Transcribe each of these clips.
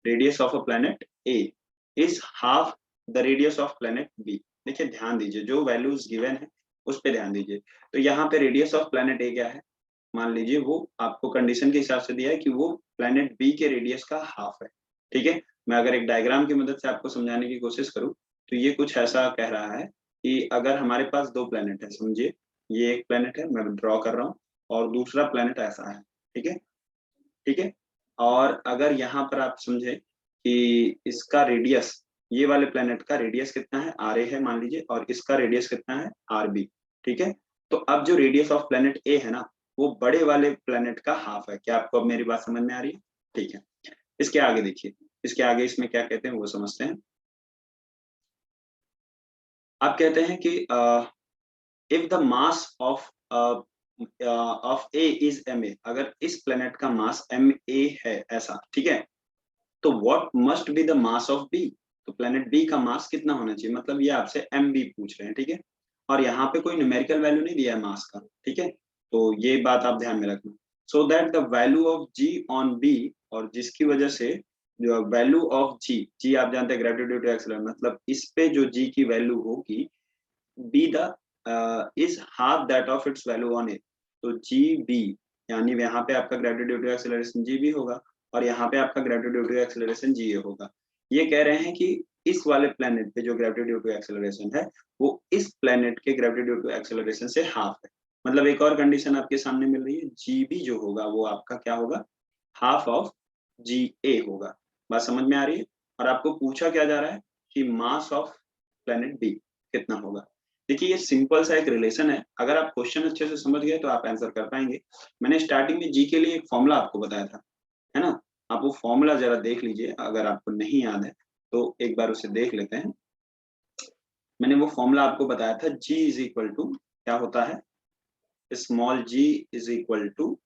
Radius of a planet A is half the radius of planet B. देखिए ध्यान दीजिए, जो वैल्यूज गिवन है उस पे ध्यान दीजिए। तो यहाँ पे रेडियस ऑफ प्लेनेट ए क्या है, मान लीजिए वो आपको कंडीशन के हिसाब से दिया है कि वो प्लेनेट बी के रेडियस का हाफ है। ठीक है, मैं अगर एक डायग्राम की मदद से आपको समझाने की कोशिश करूं तो ये कुछ ऐसा कह रहा है कि अगर हमारे पास दो प्लेनेट है, समझिए ये एक प्लेनेट है, मैं ड्रॉ कर रहा हूँ, और दूसरा प्लेनेट ऐसा है। ठीक है, ठीक है। और अगर यहाँ पर आप समझे कि इसका रेडियस, ये वाले प्लेनेट का रेडियस कितना है, आर ए है मान लीजिए, और इसका रेडियस कितना है, आर बी। ठीक है, तो अब जो रेडियस ऑफ प्लेनेट ए है ना, वो बड़े वाले प्लेनेट का हाफ है। क्या आपको अब मेरी बात समझ में आ रही है? ठीक है, इसके आगे देखिए, इसके आगे इसमें क्या कहते हैं वो समझते हैं। आप कहते हैं कि if the mass of A is M A, अगर इस प्लेनेट का मास एम ए है ऐसा, ठीक है, तो what must be the mass of B. तो प्लेनेट बी का मास कितना होना चाहिए, मतलब ये आपसे एम बी पूछ रहे हैं। ठीक है, और यहाँ पे कोई न्यूमेरिकल वैल्यू नहीं दिया है मास का। ठीक है, तो ये बात आप ध्यान में रखना। So that the value of g on B, और जिसकी वजह से जो वैल्यू ऑफ जी, जी आप जानते हैं ग्रेविटी ड्यू टू एक्सीलरेशन, मतलब इस पे जो जी की वैल्यू होगी, B the is half that of its value on A. तो जी बी, यानी यहाँ पे आपका gravity due to acceleration G B होगा, और यहाँ पे आपका gravity due to acceleration G A होगा। ये कह रहे हैं कि इस वाले प्लेनेट पे जो ग्रेविटी ड्यू टू एक्सीलरेशन है, वो इस प्लेनेट के ग्रेविटी ड्यू टू एक्सीलरेशन से हाफ है। मतलब एक और कंडीशन आपके सामने मिल रही है, जी बी जो होगा वो आपका क्या होगा, हाफ ऑफ जी ए होगा। बात समझ में आ रही है? और आपको पूछा क्या जा रहा है कि मास ऑफ प्लेनेट बी कितना होगा। देखिए ये सिंपल सा एक रिलेशन है, अगर आप क्वेश्चन अच्छे से समझ गए तो आप आंसर कर पाएंगे। मैंने स्टार्टिंग में जी के लिए एक फॉर्मूला आपको बताया था, है ना? आप वो फॉर्मूला जरा देख लीजिए, अगर आपको नहीं याद है तो एक बार उसे देख लेते हैं। मैंने वो फॉर्मूला आपको बताया था, जी इज इक्वल टू क्या होता है, small g is equal to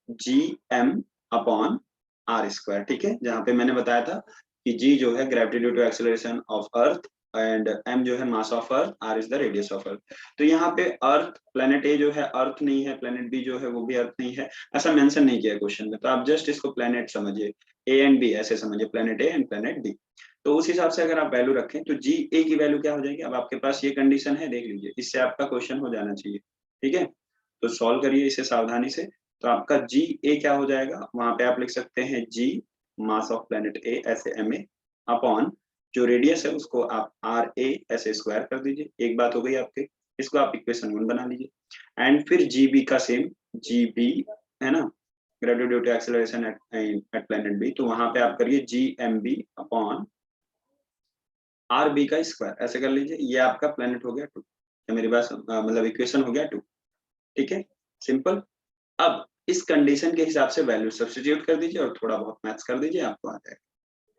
G M upon R square. ठीक है, जहां पे मैंने बताया था कि जी जो है gravity due to acceleration of earth, and M जो है mass of earth, are is the radius of earth. तो यहाँ पे अर्थ, प्लेनेट ए जो है अर्थ नहीं है, प्लेनेट बी जो है वो भी अर्थ नहीं है, ऐसा मेंशन नहीं किया क्वेश्चन में। तो आप जस्ट इसको प्लेनेट समझिए, ए एंड बी ऐसे समझिए, planet A and planet B. तो उस हिसाब से अगर आप वैल्यू रखें तो जी ए की वैल्यू क्या हो जाएगी, अब आपके पास ये कंडीशन है, देख लीजिए, इससे आपका क्वेश्चन हो जाना चाहिए। ठीक है, तो सॉल्व करिए इसे सावधानी से। तो आपका जी ए क्या हो जाएगा, वहां पे आप लिख सकते हैं जी मास ऑफ प्लेनेट ए ऐसे एम ए अपॉन जो रेडियस है उसको आप आर ए ऐसे स्क्वायर कर दीजिए। एक बात हो गई आपके, इसको आप इक्वेशन 1 बना लीजिए। एंड फिर जी बी का सेम, जी बी है ना, gravity due to acceleration at planet B, तो वहां पे आप करिए G M B upon R B का स्क्वायर, ऐसे कर लीजिए। ये आपका प्लेनेट हो गया 2। क्या मेरी बात मतलब इक्वेशन हो गया 2। ठीक है, सिंपल। अब इस कंडीशन के हिसाब से वैल्यू सब्स्टिट्यूट कर दीजिए और थोड़ा बहुत मैथ्स कर दीजिए, आपको आ जाएगा।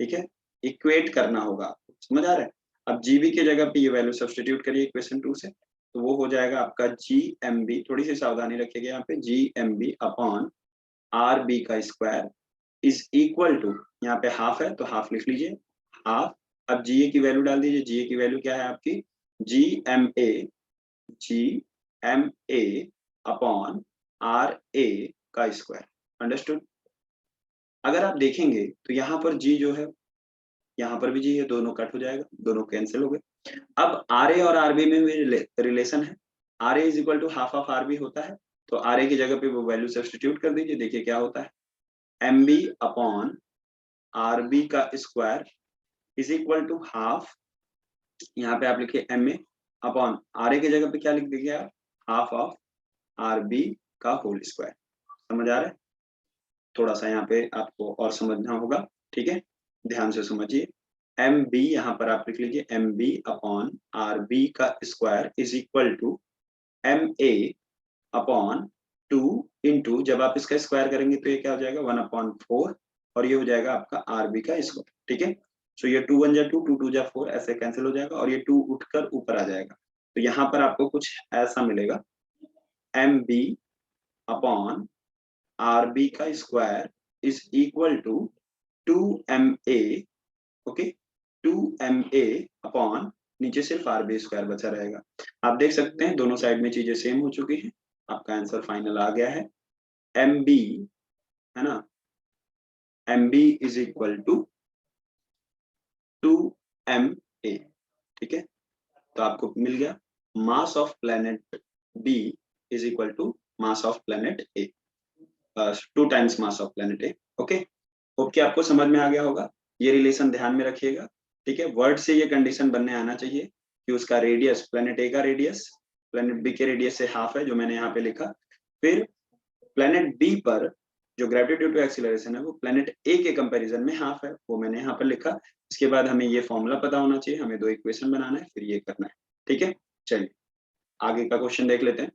ठीक है, इक्वेट करना होगा आपको, समझ आ रहा है? अब जीबी की जगह पे ये वैल्यू सब्स्टिट्यूट करिए इक्वेशन 2 से, तो वो हो जाएगा आपका जी एम बी, थोड़ी सी सावधानी रखिएगा यहाँ पे, G M B upon R B का स्क्वायर इज इक्वल टू, यहाँ पे हाफ है तो हाफ लिख लीजिए, हाफ। अब जी ए की वैल्यू डाल दीजिए, जी ए की वैल्यू क्या है आपकी, G M A, G M A upon R A का स्क्वायर। अंडरस्टूड? अगर आप देखेंगे तो यहाँ पर जी जो है, यहाँ पर भी जी है, दोनों कट हो जाएगा, दोनों कैंसिल हो गए। अब आर ए और आरबी में भी रिलेशन है, R A is equal to half of R B होता है, तो आर ए की जगह पे वो वैल्यू सब्स्टिट्यूट कर दीजिए, देखिए क्या होता है, M B upon R B का square is equal to half, यहाँ पे आप लिखिए M A upon R A की जगह पे क्या लिख दीजिए आप, हाफ ऑफ आर बी का होल स्क्वायर। समझ आ रहा है? थोड़ा सा यहाँ पे आपको और समझना होगा। ठीक है, ध्यान से समझिए। एम बी यहाँ पर आप लिख लीजिए, M B upon R B का square is equal to M A upon 2 into, जब आप इसका स्क्वायर करेंगे तो ये क्या हो जाएगा 1/4, और ये हो जाएगा आपका आर बी का स्क्वायर। ठीक है, सो ये 2 1 जा 2, 2 2 जा 4, ऐसे कैंसिल हो जाएगा, और ये 2 उठकर ऊपर आ जाएगा। तो यहाँ पर आपको कुछ ऐसा मिलेगा, M B upon R B का square is equal to 2ma, okay, 2ma upon, नीचे सिर्फ आर बी स्क्वायर बचा रहेगा। आप देख सकते हैं दोनों साइड में चीजें सेम हो चुकी हैं, आपका आंसर फाइनल आ गया है, एम बी, है ना, mb is equal to 2ma, ठीक है। तो आपको मिल गया mass of planet B is equal to mass of planet A, 2 times mass of planet A. Okay, hope कि आपको समझ में आ गया होगा। ये रिलेशन ध्यान में रखिएगा, ठीक है। वर्ड से ये कंडीशन बनने आना चाहिए कि उसका रेडियस, प्लेनेट ए का रेडियस प्लेनेट बी के रेडियस से हाफ है, जो मैंने यहाँ पे लिखा। फिर प्लेनेट बी पर जो ग्रेविटी ड्यू टू एक्सीलरेशन है वो प्लेनेट ए के कंपैरिजन में हाफ है, वो मैंने यहाँ पर लिखा। इसके बाद हमें ये फॉर्मूला पता होना चाहिए, हमें 2 इक्वेशन बनाना है, फिर ये करना है, ठीक है। चलिए आगे का क्वेश्चन देख लेते हैं।